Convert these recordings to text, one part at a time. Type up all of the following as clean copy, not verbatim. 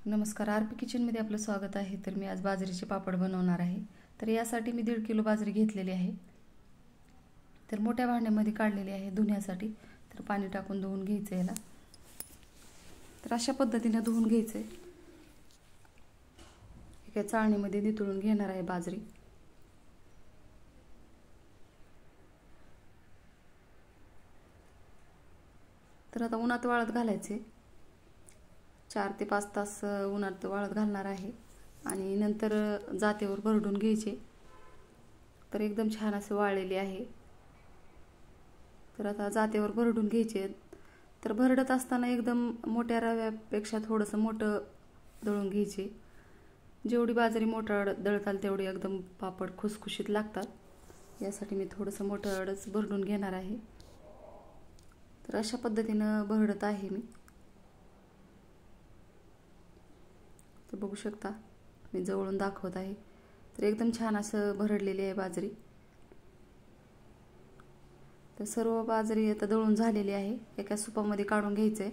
नमस्कार, आरपी किचनमध्ये आपलं स्वागत आहे। तर मी आज बाजरीचे पापड बनवणार आहे। तर यासाठी मी 1.5 किलो बाजरी घेतलेली आहे। तर मोठ्या भांड्यामध्ये काढलेली आहे धुण्यासाठी। तर पाणी टाकून धुवून घ्यायचं याला। तर अशा पद्धतीने धुवून घ्यायचं। एका चाळणीमध्ये नितळून घेणार आहे बाजरी। तर आता उन्हात वाळत घालायचे। 4 ते 5 तास उन्हात वाळत घालणार आहे आणि नंतर जातेवर भरडून घ्यायचे। तर एकदम छान असे वाळलेले आहे। तर आता जातेवर भरडून घ्यायचे। तर भरडत असताना एकदम मोठ्या रव्यापेक्षा थोडंसं मोठं दळून घ्यायचे। जेवढी बाजरी मोठं दळताल तेवढी एकदम पापड खुसखुशीत लागतात। यासाठी मी थोडंसं मोठं अडच भरडून घेणार आहे। तर अशा पद्धतीनं भरडत आहे मी। तर बघू शकता, मी जवळून दाखवत आहे। तर एकदम छान असं भरडलेली आहे बाजरी। तर सर्व बाजरी आता दळून झालेली आहे। एका सुपामध्ये काढून घ्यायचे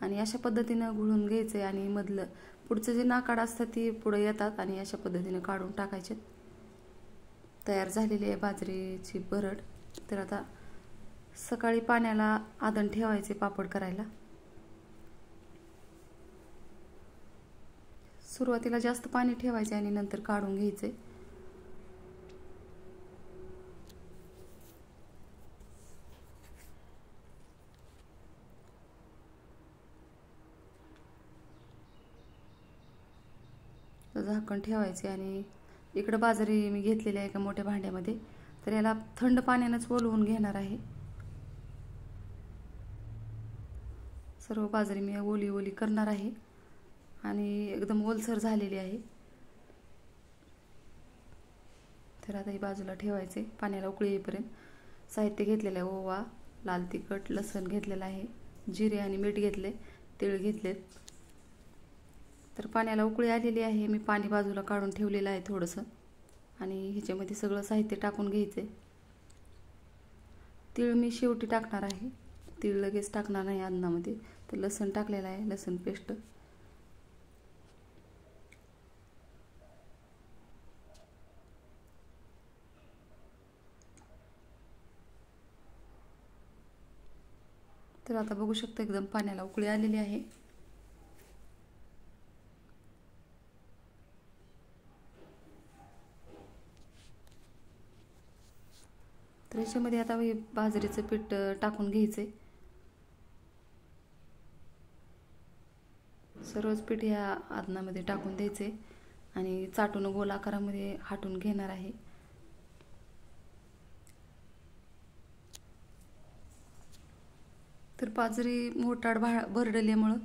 आणि अशा पद्धतीने घुळून घ्यायचे आणि मधलं पुढचं जे नाकाड असतं ती पुढे येतात आणि अशा पद्धतीने काढून टाकायचे। तयार झालेली आहे बाजरीची भरड। तर आता सकाळी पाण्याला आदण ठेवायचे पापड करायला। सुरुवातीला जास्त पाणी ठेवायचे आणि नंतर काढून घ्यायचे। झाकण ठेवायचे आणि इकडे बाजरी मी घेतलेली आहे एका मोठ्या भांड्यामध्ये। तर याला थंड पाण्यानेच वलवून घेणार आहे। सर्व बाजरी मी ओली ओली करणार आहे आणि एकदम ओलसर झालेली आहे। तर आता ही बाजूला ठेवायचे पाण्याला उकळी येईपर्यंत। साहित्य घेतलेलं आहे ओवा, लाल तिखट, लसूण घेतलेला आहे, जिरे आणि मीठ घेतले, तीळ घेतलेत। तर पाण्याला उकळी आलेली आहे। मी पाणी बाजूला काढून ठेवलेलं आहे थोडंसं आणि ह्याच्यामध्ये सगळं साहित्य टाकून घ्यायचे। तीळ मी शेवटी टाकणार आहे, तीळ लगेच टाकणार नाही अन्नामध्ये। तर लसूण टाकलेला आहे, लसूण पेस्ट। तर आता बघू शकता एकदम पाण्याला उकळी आलेली आहे। तर याच्यामध्ये आता हे बाजरीचं पीठ टाकून घ्यायचे। सर्वच पीठ या आदनामध्ये टाकून द्यायचे आणि चाटून गोल आकारामध्ये हाटून घेणार आहे। तर बाजरी मोठाड भरडल्यामुळं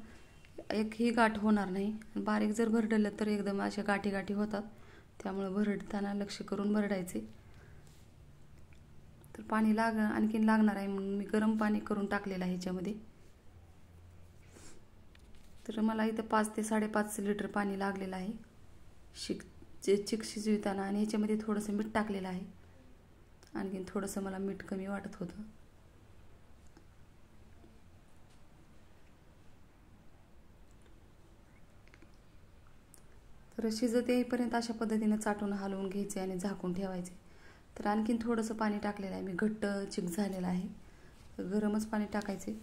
एक ही गाठ होणार नाही। बारीक जर भरडलं तर एकदम अशा गाठी गाठी होतात। त्यामुळे भरडताना लक्ष करून भरडायचे। तर पाणी आणखीन लागणार आहे म्हणून मी गरम पाणी करून टाकलेलं आहे ह्याच्यामध्ये। तर मला इथं 5 ते 5.5 लिटर पाणी लागलेलं आहे चिक शिजविताना आणि ह्याच्यामध्ये थोडंसं मीठ टाकलेलं आहे। आणखीन थोडंसं मला मीठ कमी वाटत होतं। तर शिजत येईपर्यंत अशा पद्धतीने चाटून हलवून घ्यायचे आणि झाकून ठेवायचे। तर आणखीन थोडंसं पाणी टाकलेलं आहे मी, घट्ट चिक झालेला आहे। तर गरमच पाणी टाकायचे।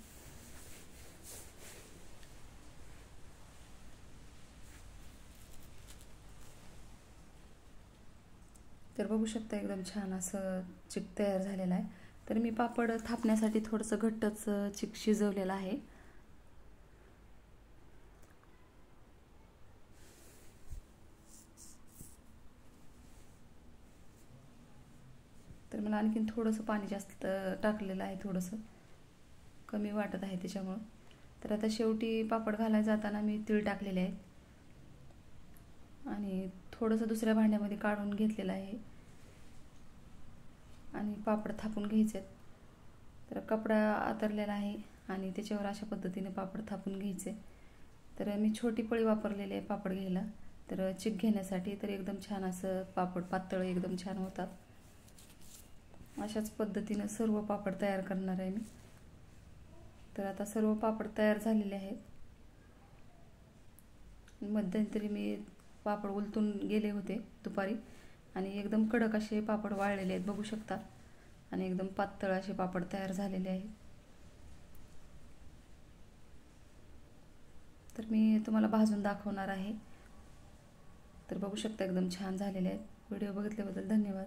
तर बघू शकता एकदम छान असं चिक तयार झालेला आहे। तर मी पापड थापण्यासाठी थोडंसं घट्टच चिक शिजवलेलं आहे। तर मला आणखीन थोडंसं पाणी जास्त टाकलेलं आहे, थोडंसं कमी वाटत आहे त्याच्यामुळं। तर आता शेवटी पापड घालायला जाताना मी तीळ टाकलेले आहेत आणि थोडंसं दुसऱ्या भांड्यामध्ये काढून घेतलेलं आहे आणि पापड थापून घ्यायचे। तर कपडा आतरलेला आहे आणि त्याच्यावर अशा पद्धतीने पापड थापून घ्यायचे। तर मी छोटी पळी वापरलेली आहे पापड घ्यायला, तर चिक घेण्यासाठी। तर एकदम छान असं पापड पातळ एकदम छान होतात। अशाच पद्धतीने सर्व पापड तयार करणार आहे मी। तर आता सर्व पापड तयार झालेले आहेत। मध्यंतरी मी पापड उलटून गेले होते दुपारी आणि एकदम कडक असे पापड वाळलेले आहेत, बघू शकता. आणि एकदम पातळ असे पापड तयार झालेले आहेत. तर मी तुम्हाला भाजून दाखवणार आहे. तर बघू शकता एकदम छान झालेले आहेत. व्हिडिओ बघितल्याबद्दल धन्यवाद.